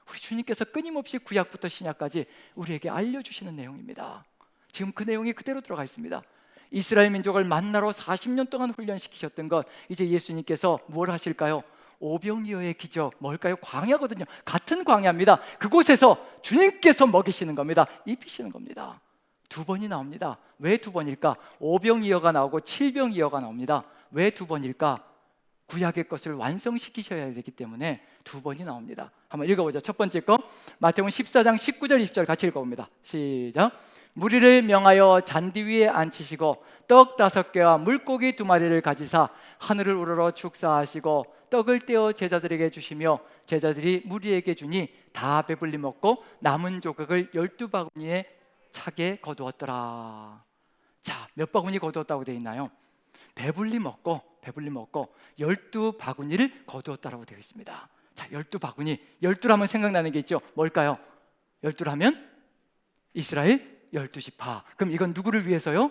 우리 주님께서 끊임없이 구약부터 신약까지 우리에게 알려주시는 내용입니다. 지금 그 내용이 그대로 들어가 있습니다. 이스라엘 민족을 만나러 40년 동안 훈련시키셨던 것, 이제 예수님께서 뭘 하실까요? 오병이어의 기적, 뭘까요? 광야거든요. 같은 광야입니다. 그곳에서 주님께서 먹이시는 겁니다. 입히시는 겁니다. 2번이 나옵니다. 왜 2번일까? 오병이어가 나오고 칠병이어가 나옵니다. 왜 2번일까? 구약의 것을 완성시키셔야 되기 때문에 2번이 나옵니다. 한번 읽어보죠. 첫 번째 거 마태복음 14장 19절 20절 같이 읽어봅니다. 시작. 무리를 명하여 잔디 위에 앉히시고 떡 5개와 물고기 2마리를 가지사 하늘을 우러러 축사하시고 떡을 떼어 제자들에게 주시며 제자들이 무리에게 주니 다 배불리 먹고 남은 조각을 12바구니에 차게 거두었더라. 자, 몇 바구니 거두었다고 되어 있나요? 배불리 먹고 12바구니를 거두었다라고 되어 있습니다. 자, 12바구니, 12하면 생각나는 게 있죠. 뭘까요? 12하면 이스라엘 12지파. 그럼 이건 누구를 위해서요?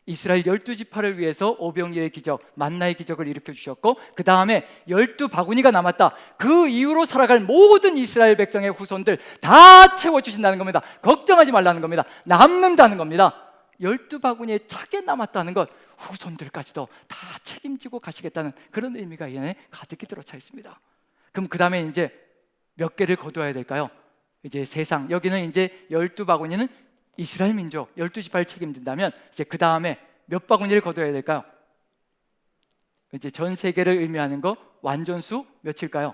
이스라엘 12지파를 위해서 오병이의 기적, 만나의 기적을 일으켜 주셨고, 그 다음에 12바구니가 남았다. 그 이후로 살아갈 모든 이스라엘 백성의 후손들 다 채워주신다는 겁니다. 걱정하지 말라는 겁니다. 남는다는 겁니다. 12바구니에 차게 남았다는 것, 후손들까지도 다 책임지고 가시겠다는 그런 의미가 이 안에 가득히 들어차 있습니다. 그럼 그 다음에 이제 몇 개를 거두어야 될까요? 이제 세상, 여기는 이제 12바구니는 이스라엘 민족 12지파를 책임진다면, 이제 그 다음에 몇 바구니를 거둬야 될까요? 이제 전 세계를 의미하는 거 완전수 몇일까요?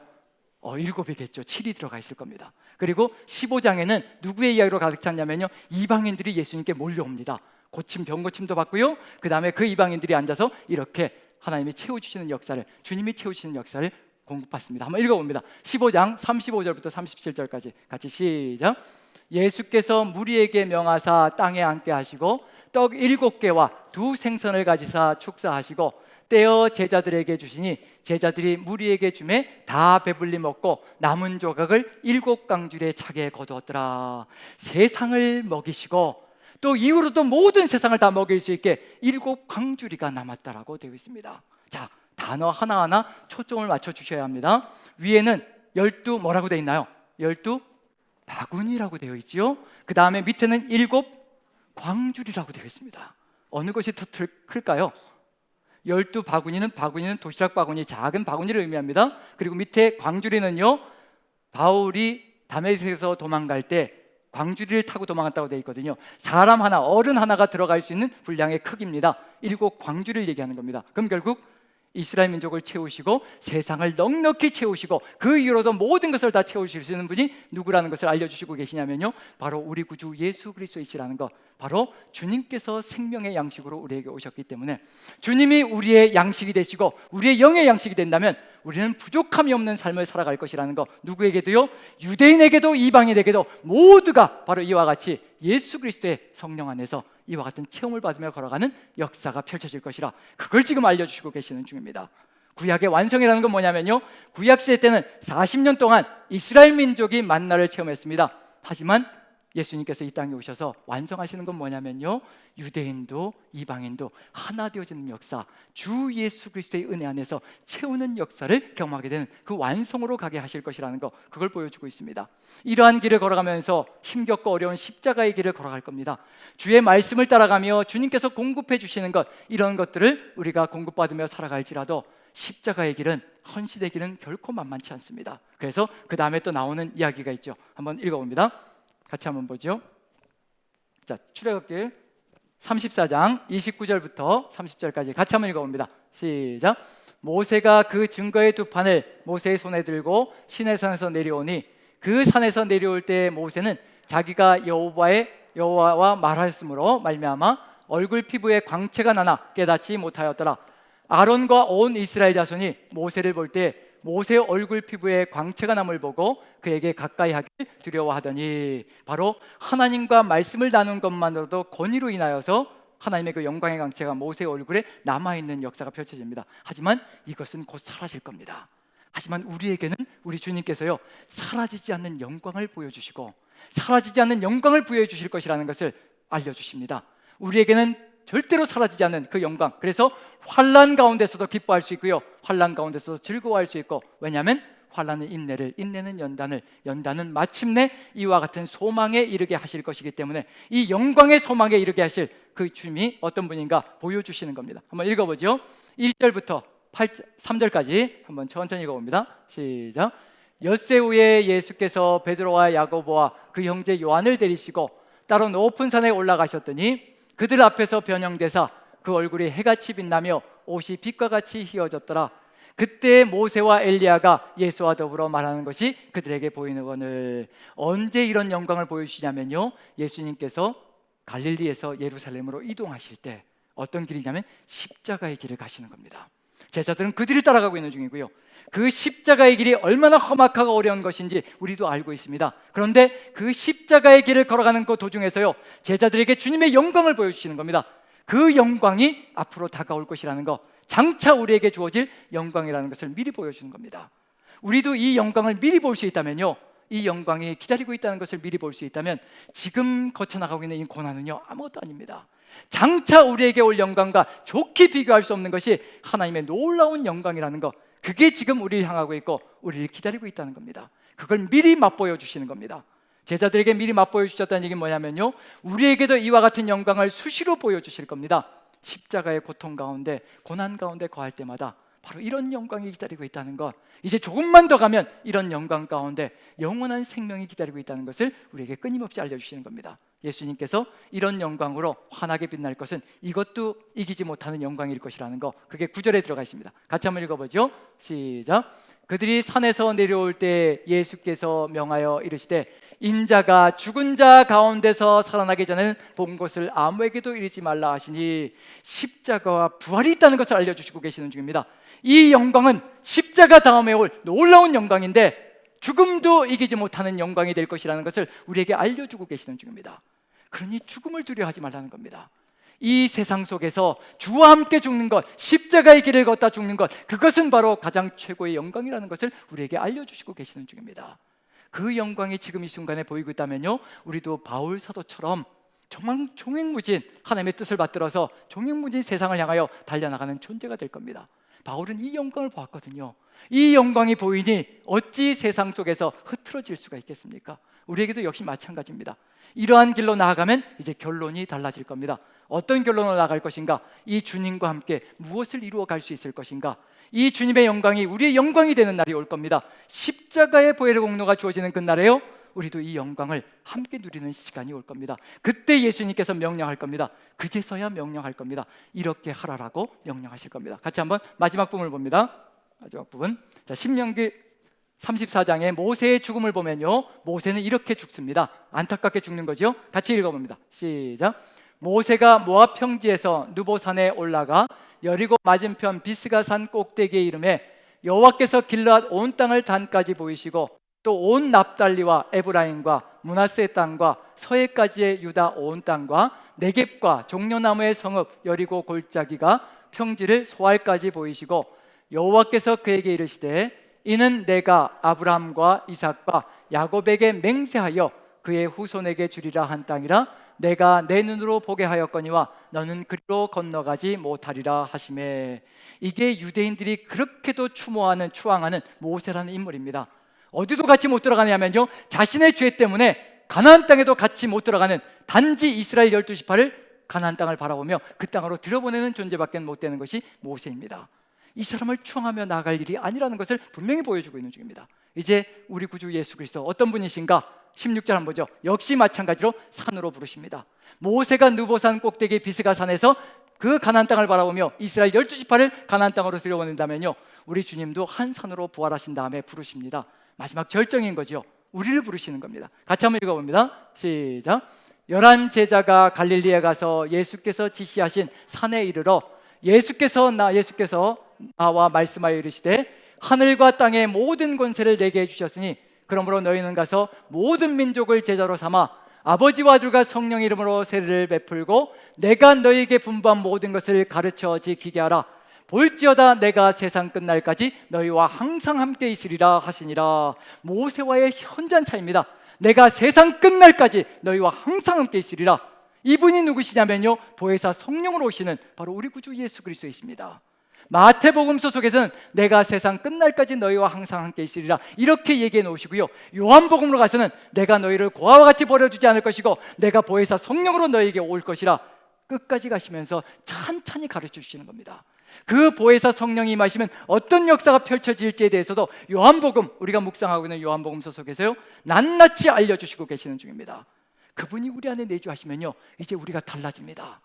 7이겠죠. 7이 들어가 있을 겁니다. 그리고 15장에는 누구의 이야기로 가득 찼냐면요, 이방인들이 예수님께 몰려옵니다. 고침, 병고침도 받고요, 그 다음에 그 이방인들이 앉아서 이렇게 하나님이 채워주시는 역사를, 주님이 채워주시는 역사를 공급받습니다. 한번 읽어봅니다. 15장 35절부터 37절까지 같이 시작. 예수께서 무리에게 명하사 땅에 앉게 하시고 떡 7개와 2 생선을 가지사 축사하시고 떼어 제자들에게 주시니 제자들이 무리에게 주매 다 배불리 먹고 남은 조각을 7강줄에 차게 거두었더라. 세상을 먹이시고 또 이후로도 모든 세상을 다 먹일 수 있게 7강줄이가 남았다라고 되어 있습니다. 자, 단어 하나하나 초점을 맞춰 주셔야 합니다. 위에는 12 뭐라고 되어 있나요? 12 바구니라고 되어 있지요. 그 다음에 밑에는 7 광줄이라고 되어 있습니다. 어느 것이 더 클까요? 12 바구니는 도시락 바구니, 작은 바구니를 의미합니다. 그리고 밑에 광주리는요, 바울이 다메섹에서 도망갈 때 광주리를 타고 도망갔다고 되어 있거든요. 사람 하나, 어른 하나가 들어갈 수 있는 분량의 크기입니다. 7 광주리를 얘기하는 겁니다. 그럼 결국 이스라엘 민족을 채우시고 세상을 넉넉히 채우시고 그 이후로도 모든 것을 다 채우실 수 있는 분이 누구라는 것을 알려주시고 계시냐면요, 바로 우리 구주 예수 그리스도이시라는 것, 바로 주님께서 생명의 양식으로 우리에게 오셨기 때문에 주님이 우리의 양식이 되시고 우리의 영의 양식이 된다면 우리는 부족함이 없는 삶을 살아갈 것이라는 것, 누구에게도요, 유대인에게도 이방인에게도 모두가 바로 이와 같이 예수 그리스도의 성령 안에서 이와 같은 체험을 받으며 걸어가는 역사가 펼쳐질 것이라, 그걸 지금 알려주시고 계시는 중입니다. 구약의 완성이라는 건 뭐냐면요, 구약시대 때는 40년 동안 이스라엘 민족이 만나를 체험했습니다. 하지만 예수님께서 이 땅에 오셔서 완성하시는 건 뭐냐면요, 유대인도 이방인도 하나 되어지는 역사, 주 예수 그리스도의 은혜 안에서 채우는 역사를 경험하게 되는 그 완성으로 가게 하실 것이라는 거, 그걸 보여주고 있습니다. 이러한 길을 걸어가면서 힘겹고 어려운 십자가의 길을 걸어갈 겁니다. 주의 말씀을 따라가며 주님께서 공급해 주시는 것, 이런 것들을 우리가 공급받으며 살아갈지라도 십자가의 길은, 헌신의 길은 결코 만만치 않습니다. 그래서 그 다음에 또 나오는 이야기가 있죠. 한번 읽어봅니다. 같이 한번 보죠. 자, 출애굽기 34장 29절부터 30절까지 같이 한번 읽어봅니다. 시작. 모세가 그 증거의 2판을 모세의 손에 들고 시내산에서 내려오니 그 산에서 내려올 때 모세는 자기가 여호와와 말하였으므로 말미암아 얼굴 피부에 광채가 나나 깨닫지 못하였더라. 아론과 온 이스라엘 자손이 모세를 볼 때 모세의 얼굴 피부에 광채가 남을 보고 그에게 가까이 하길 두려워하더니, 바로 하나님과 말씀을 나눈 것만으로도 권위로 인하여서 하나님의 그 영광의 광채가 모세의 얼굴에 남아있는 역사가 펼쳐집니다. 하지만 이것은 곧 사라질 겁니다. 하지만 우리에게는 우리 주님께서요, 사라지지 않는 영광을 보여주시고 사라지지 않는 영광을 부여해 주실 것이라는 것을 알려주십니다. 우리에게는 절대로 사라지지 않는 그 영광, 그래서 환난 가운데서도 기뻐할 수 있고요, 환난 가운데서도 즐거워할 수 있고, 왜냐하면 환난은 인내를, 인내는 연단을, 연단은 마침내 이와 같은 소망에 이르게 하실 것이기 때문에 이 영광의 소망에 이르게 하실 그 주님이 어떤 분인가 보여주시는 겁니다. 한번 읽어보죠. 1절부터 3절까지 한번 천천히 읽어봅니다. 시작. 엿새 후에 예수께서 베드로와 야고보와 그 형제 요한을 데리시고 따로 높은 산에 올라가셨더니 그들 앞에서 변형되사 그 얼굴이 해같이 빛나며 옷이 빛과 같이 휘어졌더라. 그때 모세와 엘리야가 예수와 더불어 말하는 것이 그들에게 보이는거늘. 언제 이런 영광을 보여주시냐면요, 예수님께서 갈릴리에서 예루살렘으로 이동하실 때 어떤 길이냐면 십자가의 길을 가시는 겁니다. 제자들은 그 뒤를 따라가고 있는 중이고요, 그 십자가의 길이 얼마나 험악하고 어려운 것인지 우리도 알고 있습니다. 그런데 그 십자가의 길을 걸어가는 그 도중에서요, 제자들에게 주님의 영광을 보여주시는 겁니다. 그 영광이 앞으로 다가올 것이라는 것, 장차 우리에게 주어질 영광이라는 것을 미리 보여주는 겁니다. 우리도 이 영광을 미리 볼 수 있다면요, 이 영광이 기다리고 있다는 것을 미리 볼 수 있다면 지금 거쳐나가고 있는 이 고난은요, 아무것도 아닙니다. 장차 우리에게 올 영광과 좋게 비교할 수 없는 것이 하나님의 놀라운 영광이라는 것, 그게 지금 우리를 향하고 있고 우리를 기다리고 있다는 겁니다. 그걸 미리 맛보여 주시는 겁니다. 제자들에게 미리 맛보여 주셨다는 얘기는 뭐냐면요, 우리에게도 이와 같은 영광을 수시로 보여주실 겁니다. 십자가의 고통 가운데, 고난 가운데 거할 때마다 바로 이런 영광이 기다리고 있다는 것, 이제 조금만 더 가면 이런 영광 가운데 영원한 생명이 기다리고 있다는 것을 우리에게 끊임없이 알려주시는 겁니다. 예수님께서 이런 영광으로 환하게 빛날 것은 이것도 이기지 못하는 영광일 것이라는 거, 그게 9절에 들어가 있습니다. 같이 한번 읽어보죠. 시작. 그들이 산에서 내려올 때 예수께서 명하여 이르시되 인자가 죽은 자 가운데서 살아나기 전에는 본 것을 아무에게도 이르지 말라 하시니, 십자가와 부활이 있다는 것을 알려주시고 계시는 중입니다. 이 영광은 십자가 다음에 올 놀라운 영광인데 죽음도 이기지 못하는 영광이 될 것이라는 것을 우리에게 알려주고 계시는 중입니다. 그러니 죽음을 두려워하지 말라는 겁니다. 이 세상 속에서 주와 함께 죽는 것, 십자가의 길을 걷다 죽는 것, 그것은 바로 가장 최고의 영광이라는 것을 우리에게 알려주시고 계시는 중입니다. 그 영광이 지금 이 순간에 보이고 있다면요, 우리도 바울 사도처럼 정말 종횡무진 하나님의 뜻을 받들어서 종횡무진 세상을 향하여 달려나가는 존재가 될 겁니다. 바울은 이 영광을 보았거든요. 이 영광이 보이니 어찌 세상 속에서 흐트러질 수가 있겠습니까? 우리에게도 역시 마찬가지입니다. 이러한 길로 나아가면 이제 결론이 달라질 겁니다. 어떤 결론으로 나갈 것인가? 이 주님과 함께 무엇을 이루어 갈 수 있을 것인가? 이 주님의 영광이 우리의 영광이 되는 날이 올 겁니다. 십자가의 보혈의 공로가 주어지는 그날에요, 우리도 이 영광을 함께 누리는 시간이 올 겁니다. 그때 예수님께서 명령할 겁니다. 그제서야 명령할 겁니다. 이렇게 하라라고 명령하실 겁니다. 같이 한번 마지막 부분을 봅니다. 마지막 부분. 자, 신명기 34장의 모세의 죽음을 보면요, 모세는 이렇게 죽습니다. 안타깝게 죽는 거죠. 같이 읽어봅니다. 시작. 모세가 모압 평지에서 느보산에 올라가 여리고 맞은편 비스가산 꼭대기에 이름에 여호와께서 길르앗 온 땅을 단까지 보이시고 또 온 납달리와 에브라임과 므낫세 땅과 서해까지의 유다 온 땅과 네겝과 종려나무의 성읍 여리고 골짜기가 평지를 소알까지 보이시고 여호와께서 그에게 이르시되 이는 내가 아브라함과 이삭과 야곱에게 맹세하여 그의 후손에게 주리라 한 땅이라 내가 내 눈으로 보게 하였거니와 너는 그리로 건너가지 못하리라 하시매. 이게 유대인들이 그렇게도 추앙하는 모세라는 인물입니다. 어디도 같이 못 들어가냐면요, 자신의 죄 때문에 가나안 땅에도 같이 못 들어가는, 단지 이스라엘 12지파를 가나안 땅을 바라보며 그 땅으로 들여보내는 존재밖에 못 되는 것이 모세입니다. 이 사람을 추앙하며 나아갈 일이 아니라는 것을 분명히 보여주고 있는 중입니다. 이제 우리 구주 예수 그리스도 어떤 분이신가? 16절 한번 보죠. 역시 마찬가지로 산으로 부르십니다. 모세가 느보산 꼭대기 비스가산에서 그 가나안 땅을 바라보며 이스라엘 12지파를 가나안 땅으로 들여보낸다면요, 우리 주님도 한 산으로 부활하신 다음에 부르십니다. 마지막 절정인 거죠. 우리를 부르시는 겁니다. 같이 한번 읽어봅니다. 시작. 11 제자가 갈릴리에 가서 예수께서 지시하신 산에 이르러 예수께서 나와 말씀하여 이르시되 하늘과 땅의 모든 권세를 내게 해주셨으니 그러므로 너희는 가서 모든 민족을 제자로 삼아 아버지와 아들과 성령 이름으로 세례를 베풀고 내가 너희에게 분부한 모든 것을 가르쳐 지키게 하라. 볼지어다 내가 세상 끝날까지 너희와 항상 함께 있으리라 하시니라. 모세와의 현장 차이입니다. 내가 세상 끝날까지 너희와 항상 함께 있으리라. 이분이 누구시냐면요, 보혜사 성령으로 오시는 바로 우리 구주 예수 그리스도이십니다. 마태복음서 속에서는 내가 세상 끝날까지 너희와 항상 함께 있으리라 이렇게 얘기해 놓으시고요, 요한복음으로 가서는 내가 너희를 고아와 같이 버려두지 않을 것이고 내가 보혜사 성령으로 너희에게 올 것이라 끝까지 가시면서 찬찬히 가르쳐 주시는 겁니다. 그 보혜사 성령이 임하시면 어떤 역사가 펼쳐질지에 대해서도 요한복음, 우리가 묵상하고 있는 요한복음서 속에서요 낱낱이 알려주시고 계시는 중입니다. 그분이 우리 안에 내주하시면요 이제 우리가 달라집니다.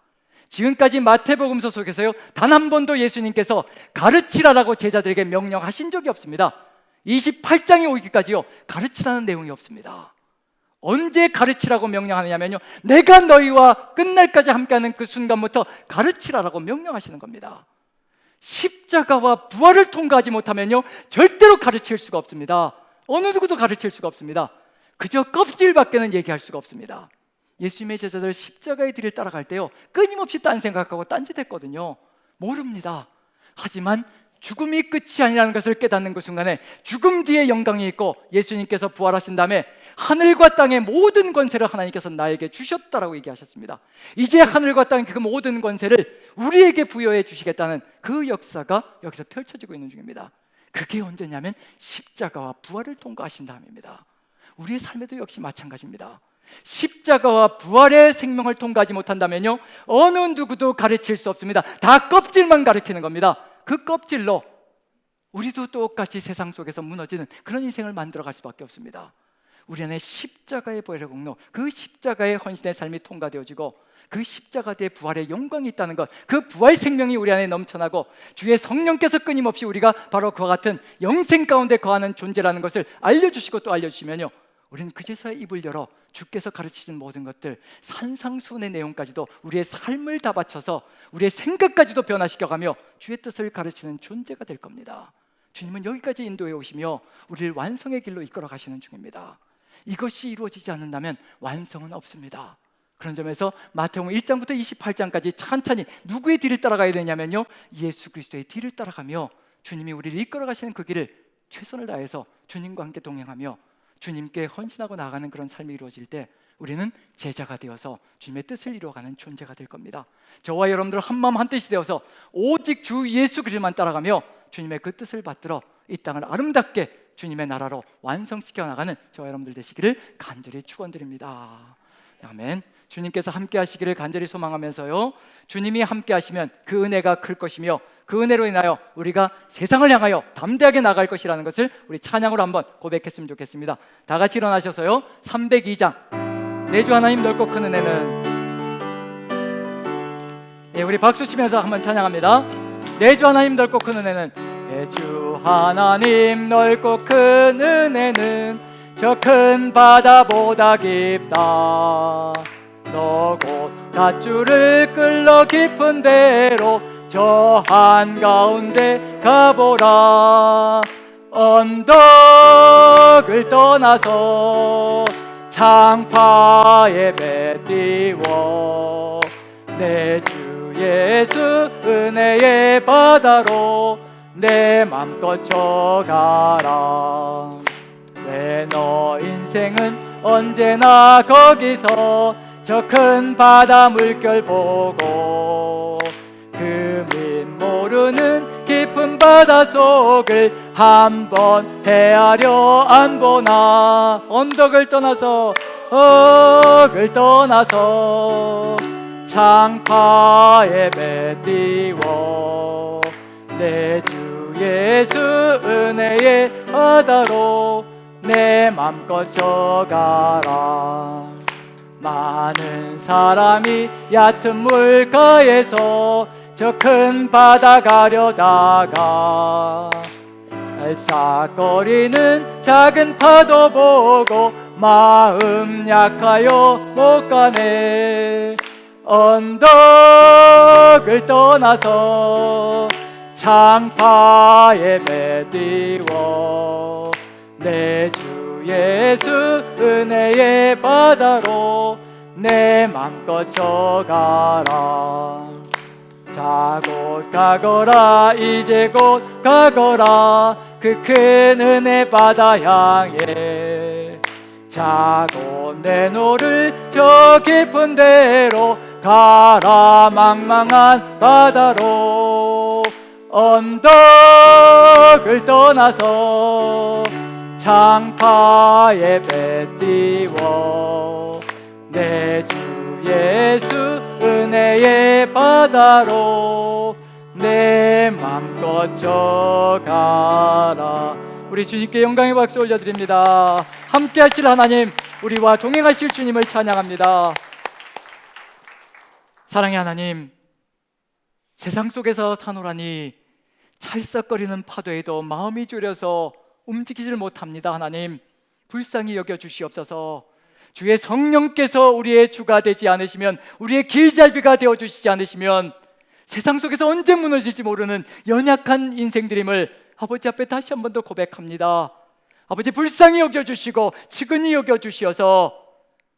지금까지 마태복음서 속에서요 단 한 번도 예수님께서 가르치라라고 제자들에게 명령하신 적이 없습니다. 28장에 오기까지요 가르치라는 내용이 없습니다. 언제 가르치라고 명령하느냐면요, 내가 너희와 끝날까지 함께하는 그 순간부터 가르치라라고 명령하시는 겁니다. 십자가와 부활을 통과하지 못하면요 절대로 가르칠 수가 없습니다. 어느 누구도 가르칠 수가 없습니다. 그저 껍질밖에는 얘기할 수가 없습니다. 예수님의 제자들 십자가의 뒤를 따라갈 때요 끊임없이 딴 생각하고 딴짓했거든요. 모릅니다. 하지만 죽음이 끝이 아니라는 것을 깨닫는 그 순간에 죽음 뒤에 영광이 있고, 예수님께서 부활하신 다음에 하늘과 땅의 모든 권세를 하나님께서 나에게 주셨다라고 얘기하셨습니다. 이제 하늘과 땅의 그 모든 권세를 우리에게 부여해 주시겠다는 그 역사가 여기서 펼쳐지고 있는 중입니다. 그게 언제냐면 십자가와 부활을 통과하신 다음입니다. 우리의 삶에도 역시 마찬가지입니다. 십자가와 부활의 생명을 통과하지 못한다면요, 어느 누구도 가르칠 수 없습니다. 다 껍질만 가르치는 겁니다. 그 껍질로 우리도 똑같이 세상 속에서 무너지는 그런 인생을 만들어갈 수밖에 없습니다. 우리 안에 십자가의 보혈의 공로, 그 십자가의 헌신의 삶이 통과되어지고 그 십자가 뒤에 부활의 영광이 있다는 것, 그 부활 생명이 우리 안에 넘쳐나고 주의 성령께서 끊임없이 우리가 바로 그와 같은 영생 가운데 거하는 존재라는 것을 알려주시고 또 알려주시면요, 우리는 그제서야 입을 열어 주께서 가르치신 모든 것들, 산상수훈의 내용까지도 우리의 삶을 다 바쳐서 우리의 생각까지도 변화시켜가며 주의 뜻을 가르치는 존재가 될 겁니다. 주님은 여기까지 인도해 오시며 우리를 완성의 길로 이끌어 가시는 중입니다. 이것이 이루어지지 않는다면 완성은 없습니다. 그런 점에서 마태복음 1장부터 28장까지 찬찬히 누구의 뒤를 따라가야 되냐면요, 예수 그리스도의 뒤를 따라가며 주님이 우리를 이끌어 가시는 그 길을 최선을 다해서 주님과 함께 동행하며 주님께 헌신하고 나아가는 그런 삶이 이루어질 때 우리는 제자가 되어서 주님의 뜻을 이루어가는 존재가 될 겁니다. 저와 여러분들 한마음 한뜻이 되어서 오직 주 예수 그리스도만 따라가며 주님의 그 뜻을 받들어 이 땅을 아름답게 주님의 나라로 완성시켜 나가는 저와 여러분들 되시기를 간절히 축원드립니다. 아멘. 주님께서 함께 하시기를 간절히 소망하면서요, 주님이 함께 하시면 그 은혜가 클 것이며 그 은혜로 인하여 우리가 세상을 향하여 담대하게 나갈 것이라는 것을 우리 찬양으로 한번 고백했으면 좋겠습니다. 다 같이 일어나셔서요, 302장 내 주 하나님 넓고 큰 은혜는, 우리 박수 치면서 한번 찬양합니다. 내 주 하나님 넓고 큰 은혜는, 내 주 하나님 넓고 큰 은혜는 저 큰 바다보다 깊다. 너 곧 닷줄을 끌러 깊은 데로 저 한가운데 가보라. 언덕을 떠나서 창파에 배 띄워 내 주 예수 은혜의 바다로 내 맘껏 져가라. 왜 너 인생은 언제나 거기서 저 큰 바다 물결 보고 그 밑 모르는 깊은 바다 속을 한번 헤아려 안 보나. 언덕을 떠나서 창파에 배 띄워 내 주 예수 은혜의 바다로 내 맘껏 져가라. 많은 사람이 얕은 물가에서 저 큰 바다 가려다가 알싹거리는 작은 파도 보고 마음 약하여 못 가네. 언덕을 떠나서 창파에 배 띄워 내 주 예수 은혜의 바다로 내 맘껏 져가라. 자 곧 가거라 이제 곧 가거라 그 큰 은혜 바다 향해. 자 곧 내노를 저 깊은 데로 가라. 망망한 바다로 언덕을 떠나서 창파에 배 띄워 내 주 예수 은혜의 바다로 내 맘껏 져가라. 우리 주님께 영광의 박수 올려드립니다. 함께 하실 하나님, 우리와 동행하실 주님을 찬양합니다. 사랑의 하나님, 세상 속에서 사노라니 찰싹거리는 파도에도 마음이 졸여서 움직이질 못합니다. 하나님, 불쌍히 여겨 주시옵소서. 주의 성령께서 우리의 주가 되지 않으시면, 우리의 길잡이가 되어 주시지 않으시면 세상 속에서 언제 무너질지 모르는 연약한 인생들임을 아버지 앞에 다시 한 번 더 고백합니다. 아버지, 불쌍히 여겨주시고 측은히 여겨주시어서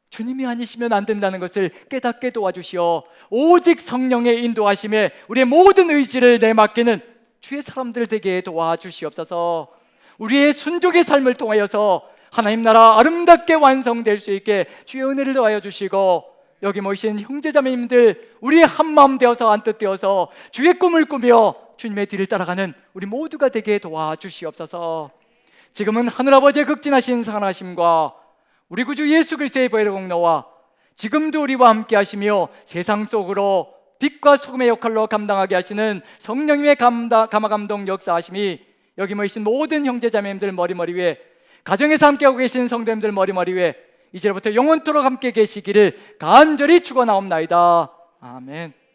주님이 아니시면 안 된다는 것을 깨닫게 도와주시어 오직 성령의 인도하심에 우리의 모든 의지를 내맡기는 주의 사람들 되게 도와주시옵소서. 우리의 순종의 삶을 통하여서 하나님 나라 아름답게 완성될 수 있게 주의 은혜를 더하여 주시고, 여기 모이신 형제자매님들 우리의 한마음 되어서 안뜻되어서 주의 꿈을 꾸며 주님의 뒤를 따라가는 우리 모두가 되게 도와주시옵소서. 지금은 하늘아버지의 극진하신 사랑하심과 우리 구주 예수 그리스도의 보혈의 공로와 지금도 우리와 함께 하시며 세상 속으로 빛과 소금의 역할로 감당하게 하시는 성령님의 감화감동 역사하심이 여기 모이신 모든 형제자매님들 머리 위에, 가정에서 함께하고 계신 성도님들 머리 위에 이제부터 영원토록 함께 계시기를 간절히 축원하옵나이다. 아멘.